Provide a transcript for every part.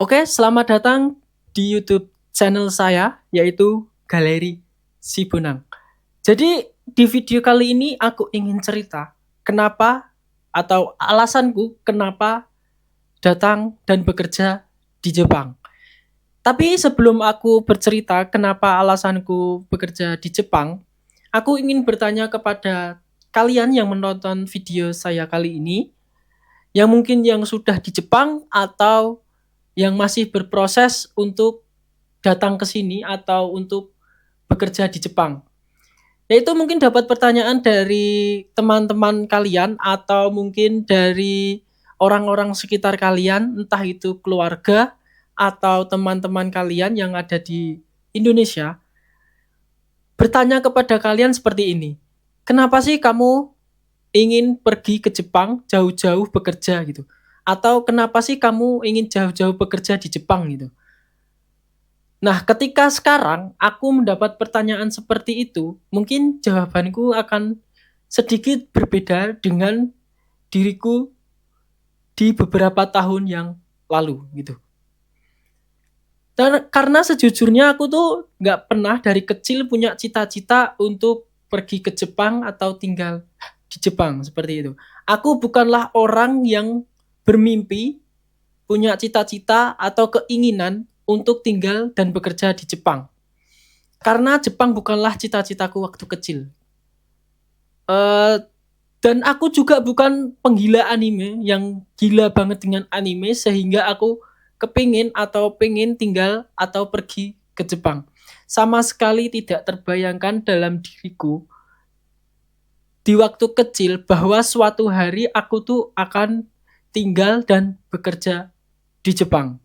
Oke, selamat datang di YouTube channel saya, yaitu Galeri Sibonang. Jadi, di video kali ini aku ingin cerita kenapa atau alasanku kenapa datang dan bekerja di Jepang. Tapi sebelum aku bercerita kenapa alasanku bekerja di Jepang, aku ingin bertanya kepada kalian yang menonton video saya kali ini, yang mungkin yang sudah di Jepang atau yang masih berproses untuk datang ke sini atau untuk bekerja di Jepang. Yaitu mungkin dapat pertanyaan dari teman-teman kalian atau mungkin dari orang-orang sekitar kalian, entah itu keluarga atau teman-teman kalian yang ada di Indonesia, bertanya kepada kalian seperti ini. Kenapa sih kamu ingin pergi ke Jepang jauh-jauh bekerja gitu? Atau kenapa sih kamu ingin jauh-jauh bekerja di Jepang gitu? Nah, ketika sekarang aku mendapat pertanyaan seperti itu, mungkin jawabanku akan sedikit berbeda dengan diriku di beberapa tahun yang lalu gitu. Dan karena sejujurnya aku tuh nggak pernah dari kecil punya cita-cita untuk pergi ke Jepang atau tinggal di Jepang seperti itu. Aku bukanlah orang yang bermimpi, punya cita-cita atau keinginan untuk tinggal dan bekerja di Jepang. Karena Jepang bukanlah cita-citaku waktu kecil. Eh, dan aku juga bukan penggila anime yang gila banget dengan anime sehingga aku kepingin atau pengen tinggal atau pergi ke Jepang. Sama sekali tidak terbayangkan dalam diriku di waktu kecil bahwa suatu hari aku tuh akan tinggal dan bekerja di Jepang.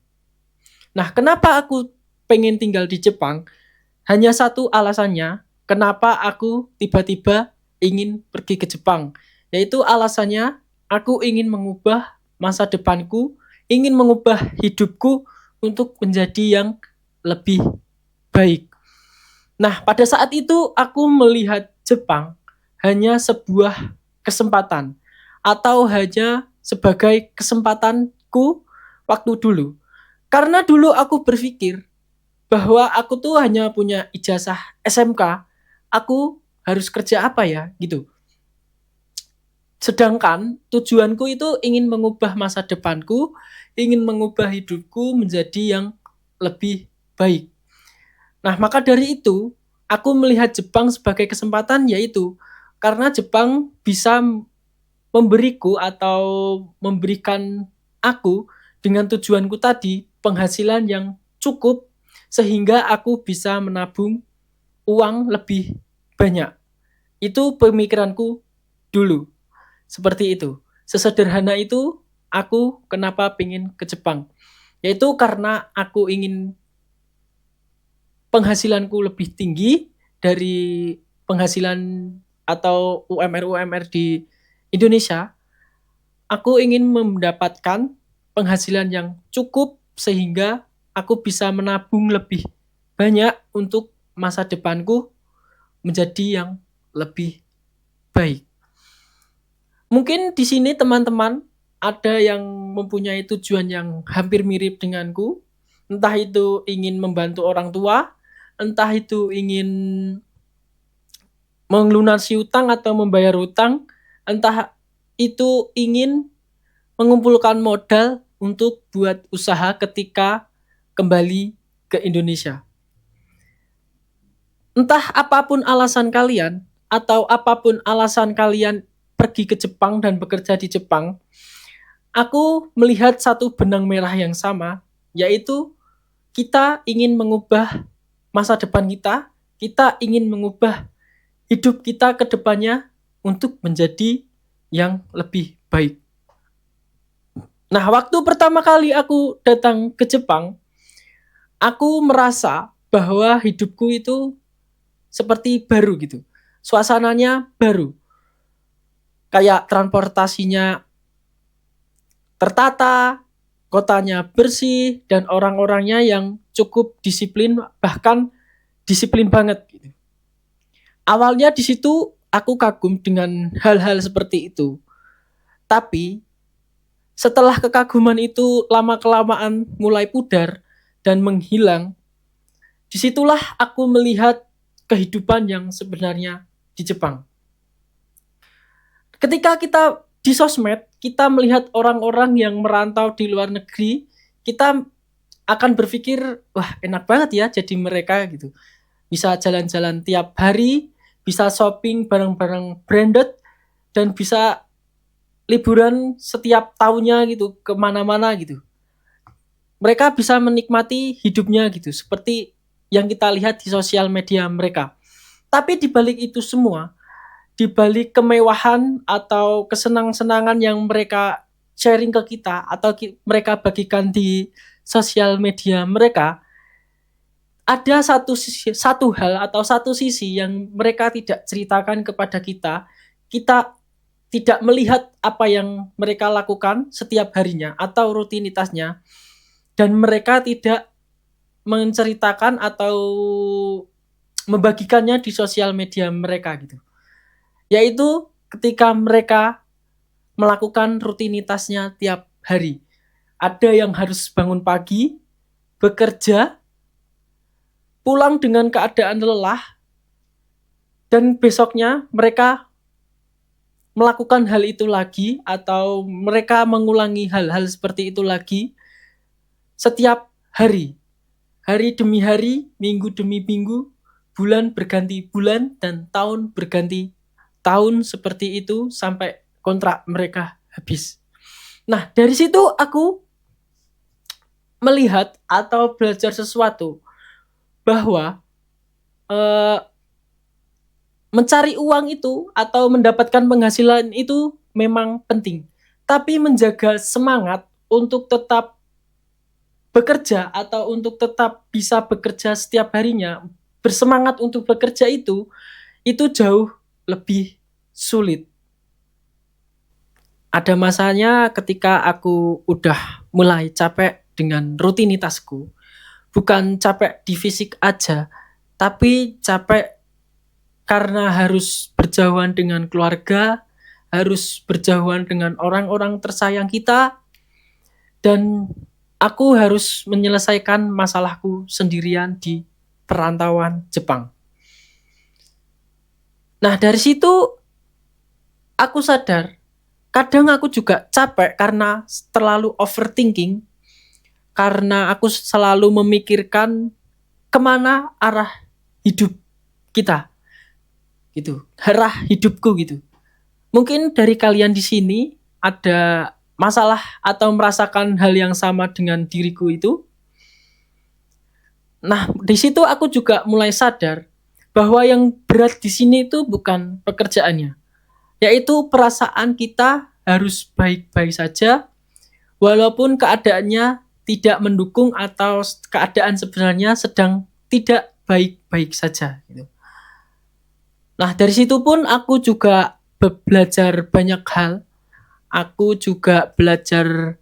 Nah, kenapa aku pengen tinggal di Jepang? Hanya satu alasannya, kenapa aku tiba-tiba ingin pergi ke Jepang. Yaitu alasannya, aku ingin mengubah masa depanku, ingin mengubah hidupku untuk menjadi yang lebih baik. Nah, pada saat itu aku melihat Jepang hanya sebuah kesempatan atau hanya sebagai kesempatanku waktu dulu. Karena dulu aku berpikir bahwa aku tuh hanya punya ijazah SMK, aku harus kerja apa ya gitu. Sedangkan tujuanku itu ingin mengubah masa depanku, ingin mengubah hidupku menjadi yang lebih baik. Nah, maka dari itu, aku melihat Jepang sebagai kesempatan yaitu karena Jepang bisa memberiku atau memberikan aku dengan tujuanku tadi penghasilan yang cukup sehingga aku bisa menabung uang lebih banyak. Itu pemikiranku dulu. Seperti itu. Sesederhana itu aku kenapa pengen ke Jepang. Yaitu karena aku ingin penghasilanku lebih tinggi dari penghasilan atau UMR-UMR di Indonesia. Aku ingin mendapatkan penghasilan yang cukup sehingga aku bisa menabung lebih banyak untuk masa depanku menjadi yang lebih baik. Mungkin di sini teman-teman ada yang mempunyai tujuan yang hampir mirip denganku, entah itu ingin membantu orang tua, entah itu ingin melunasi utang atau membayar utang, entah itu ingin mengumpulkan modal untuk buat usaha ketika kembali ke Indonesia. Entah apapun alasan kalian atau apapun alasan kalian pergi ke Jepang dan bekerja di Jepang, aku melihat satu benang merah yang sama, yaitu kita ingin mengubah masa depan kita, kita ingin mengubah hidup kita ke depannya untuk menjadi yang lebih baik. Nah, waktu pertama kali aku datang ke Jepang, aku merasa bahwa hidupku itu seperti baru gitu. Suasananya baru. Kayak transportasinya tertata, kotanya bersih, dan orang-orangnya yang cukup disiplin, bahkan disiplin banget. Gitu. Awalnya di situ aku kagum dengan hal-hal seperti itu. Tapi Setelah kekaguman itu lama-kelamaan mulai pudar dan menghilang, disitulah aku melihat kehidupan yang sebenarnya di Jepang. Ketika kita di sosmed, kita melihat orang-orang yang merantau di luar negeri, kita akan berpikir, wah enak banget ya jadi mereka gitu. Bisa jalan-jalan tiap hari, bisa shopping barang-barang branded, dan bisa liburan setiap tahunnya gitu, kemana-mana gitu. Mereka bisa menikmati hidupnya gitu, seperti yang kita lihat di sosial media mereka. Tapi di balik itu semua, di balik kemewahan atau kesenang-senangan yang mereka sharing ke kita atau mereka bagikan di sosial media mereka, ada satu hal atau satu sisi yang mereka tidak ceritakan kepada kita. Kita tidak melihat apa yang mereka lakukan setiap harinya atau rutinitasnya, dan mereka tidak menceritakan atau membagikannya di sosial media mereka gitu. Yaitu ketika mereka melakukan rutinitasnya tiap hari. Ada yang harus bangun pagi, bekerja, pulang dengan keadaan lelah, dan besoknya mereka melakukan hal itu lagi atau mereka mengulangi hal-hal seperti itu lagi setiap hari. Hari demi hari, minggu demi minggu, bulan berganti bulan, dan tahun berganti tahun, seperti itu sampai kontrak mereka habis. Nah, dari situ aku melihat atau belajar sesuatu bahwa mencari uang itu atau mendapatkan penghasilan itu memang penting. Tapi menjaga semangat untuk tetap bekerja atau untuk tetap bisa bekerja setiap harinya, bersemangat untuk bekerja itu jauh lebih sulit. Ada masanya ketika aku udah mulai capek dengan rutinitasku, bukan capek di fisik aja, tapi capek karena harus berjauhan dengan keluarga, harus berjauhan dengan orang-orang tersayang kita, dan aku harus menyelesaikan masalahku sendirian di perantauan Jepang. Nah, dari situ aku sadar, kadang aku juga capek karena terlalu overthinking, karena aku selalu memikirkan kemana arah hidup kita, gitu, arah hidupku gitu. Mungkin dari kalian di sini ada masalah atau merasakan hal yang sama dengan diriku itu. Nah, di situ aku juga mulai sadar bahwa yang berat di sini itu bukan pekerjaannya, yaitu perasaan kita harus baik-baik saja walaupun keadaannya tidak mendukung atau keadaan sebenarnya sedang tidak baik-baik saja gitu. Nah, dari situ pun aku juga belajar banyak hal. Aku juga belajar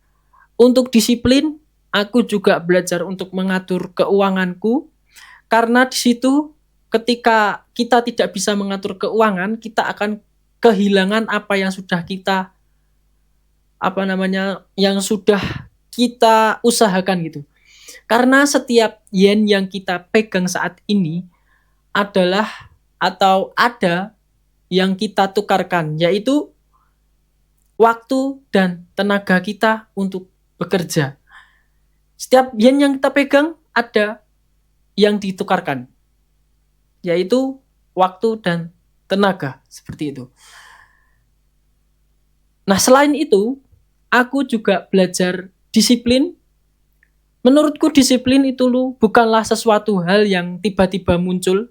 untuk disiplin, aku juga belajar untuk mengatur keuanganku, karena di situ ketika kita tidak bisa mengatur keuangan, kita akan kehilangan apa yang sudah kita yang sudah kita usahakan gitu. Karena setiap yen yang kita pegang saat ini adalah atau ada yang kita tukarkan, yaitu waktu dan tenaga kita untuk bekerja. Setiap yen yang kita pegang ada yang ditukarkan, yaitu waktu dan tenaga, seperti itu. Nah, selain itu, aku juga belajar disiplin. Menurutku disiplin itu bukanlah sesuatu hal yang tiba-tiba muncul,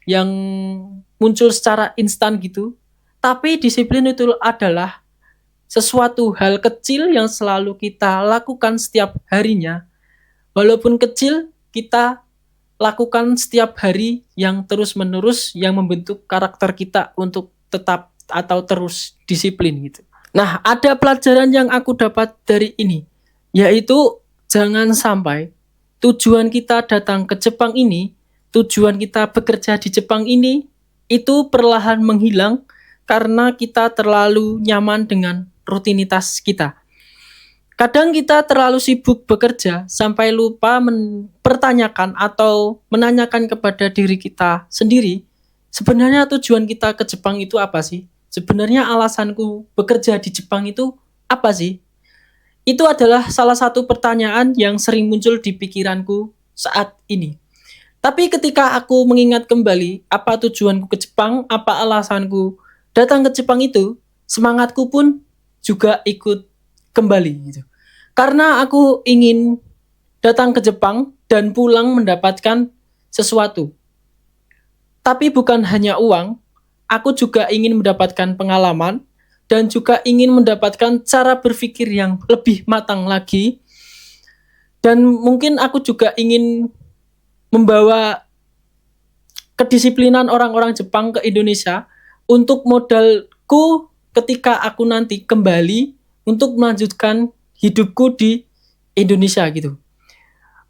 yang muncul secara instan gitu. Tapi disiplin itu adalah sesuatu hal kecil yang selalu kita lakukan setiap harinya. Walaupun kecil, kita lakukan setiap hari yang terus-menerus yang membentuk karakter kita untuk tetap atau terus disiplin gitu. Nah, ada pelajaran yang aku dapat dari ini, yaitu jangan sampai tujuan kita datang ke Jepang ini, tujuan kita bekerja di Jepang ini, itu perlahan menghilang karena kita terlalu nyaman dengan rutinitas kita. Kadang kita terlalu sibuk bekerja sampai lupa mempertanyakan atau menanyakan kepada diri kita sendiri, sebenarnya tujuan kita ke Jepang itu apa sih? Sebenarnya alasanku bekerja di Jepang itu apa sih? Itu adalah salah satu pertanyaan yang sering muncul di pikiranku saat ini. Tapi ketika aku mengingat kembali apa tujuanku ke Jepang, apa alasanku datang ke Jepang itu, semangatku pun juga ikut kembali gitu. Karena aku ingin datang ke Jepang dan pulang mendapatkan sesuatu. Tapi bukan hanya uang, aku juga ingin mendapatkan pengalaman dan juga ingin mendapatkan cara berpikir yang lebih matang lagi. Dan mungkin aku juga ingin membawa kedisiplinan orang-orang Jepang ke Indonesia untuk modalku ketika aku nanti kembali untuk melanjutkan hidupku di Indonesia gitu.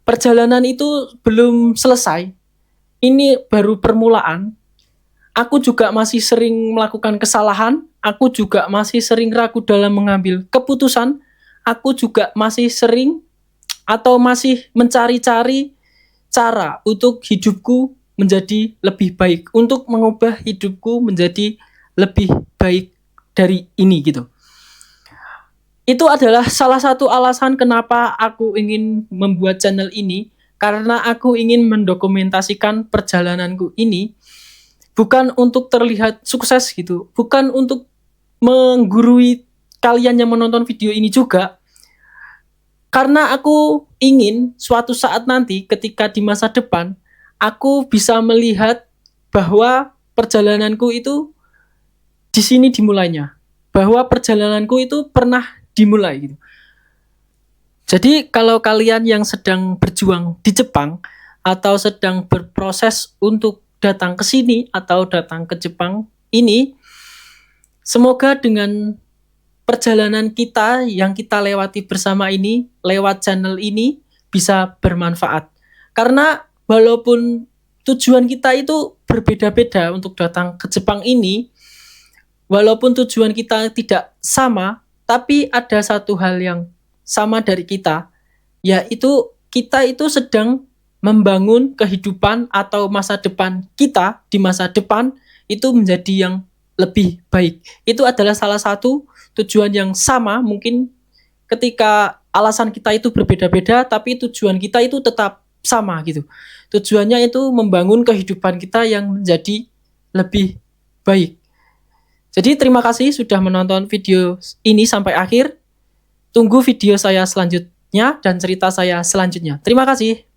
Perjalanan itu belum selesai. Ini baru permulaan. Aku juga masih sering melakukan kesalahan. Aku juga masih sering ragu dalam mengambil keputusan. Aku juga masih sering atau masih mencari-cari cara untuk hidupku menjadi lebih baik. Untuk mengubah hidupku menjadi lebih baik dari ini gitu. Itu adalah salah satu alasan kenapa aku ingin membuat channel ini, karena aku ingin mendokumentasikan perjalananku ini bukan untuk terlihat sukses gitu, bukan untuk menggurui kalian yang menonton video ini juga, karena aku ingin suatu saat nanti ketika di masa depan aku bisa melihat bahwa perjalananku itu di sini dimulainya, bahwa perjalananku itu pernah dimulai gitu. Jadi kalau kalian yang sedang berjuang di Jepang atau sedang berproses untuk datang ke sini atau datang ke Jepang ini, semoga dengan perjalanan kita yang kita lewati bersama ini, lewat channel ini, bisa bermanfaat. Karena walaupun tujuan kita itu berbeda-beda untuk datang ke Jepang ini, walaupun tujuan kita tidak sama, tapi ada satu hal yang sama dari kita, yaitu kita itu sedang membangun kehidupan atau masa depan kita di masa depan itu menjadi yang lebih baik. Itu adalah salah satu tujuan yang sama, mungkin ketika alasan kita itu berbeda-beda, tapi tujuan kita itu tetap sama gitu. Tujuannya itu membangun kehidupan kita yang menjadi lebih baik. Jadi terima kasih sudah menonton video ini sampai akhir. Tunggu video saya selanjutnya dan cerita saya selanjutnya. Terima kasih.